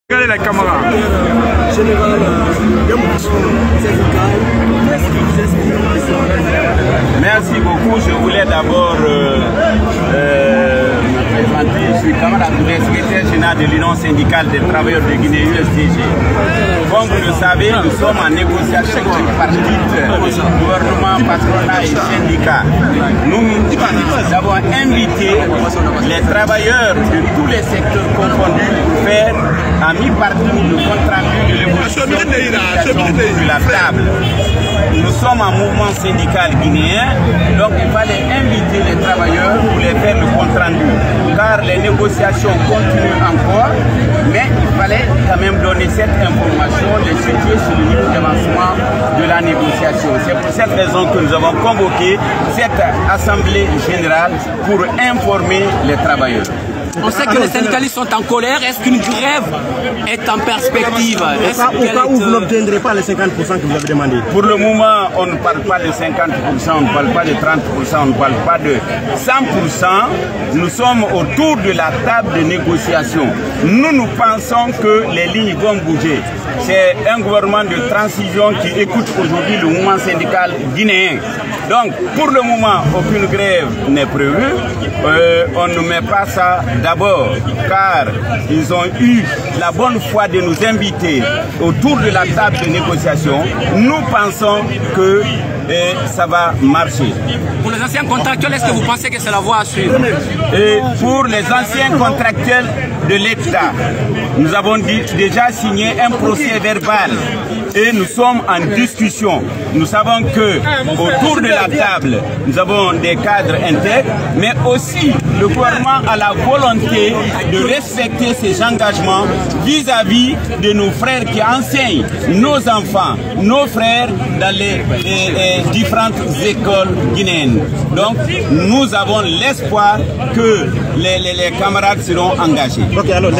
Regardez la caméra. Merci beaucoup. Je voulais d'abord me présenter. Je suis Kamara Touré, secrétaire général de l'Union syndicale des travailleurs de Guinée USDG. Comme vous le savez, nous sommes en négociation tripartite, gouvernement, patronat et syndicat. Nous avons invité les travailleurs de tous les secteurs confondus pour faire à mi-parcours le compte rendu de l'évolution de la table. Nous sommes un mouvement syndical guinéen, donc il fallait inviter les travailleurs pour les faire le compte rendu, car les négociations continuent encore, mais il fallait quand même donner cette information, les situer sur le niveau d'avancement de la négociation. C'est pour cette raison que nous avons convoqué cette assemblée générale pour informer les travailleurs. On sait que les syndicalistes sont en colère. Est-ce qu'une grève est en perspective? Au cas où vous n'obtiendrez pas les 50% que vous avez demandé? Pour le moment, on ne parle pas de 50%, on ne parle pas de 30%, on ne parle pas de 100%. Nous sommes autour de la table de négociation. Nous pensons que les lignes vont bouger. C'est un gouvernement de transition qui écoute aujourd'hui le mouvement syndical guinéen. Donc, pour le moment, aucune grève n'est prévue. On ne met pas ça d'abord, car ils ont eu la bonne foi de nous inviter autour de la table de négociation. Nous pensons que ça va marcher. Pour les anciens contractuels, est-ce que vous pensez que c'est la voie à suivre? Et pour les anciens contractuels de l'État, nous avons déjà signé un procès verbal et nous sommes en discussion. Nous savons que autour de la table, nous avons des cadres intègres, mais aussi le gouvernement a la volonté de respecter ses engagements vis-à-vis de nos frères qui enseignent nos enfants, nos frères dans les différentes écoles guinéennes. Donc, nous avons l'espoir que les camarades seront engagés. Okay, alors,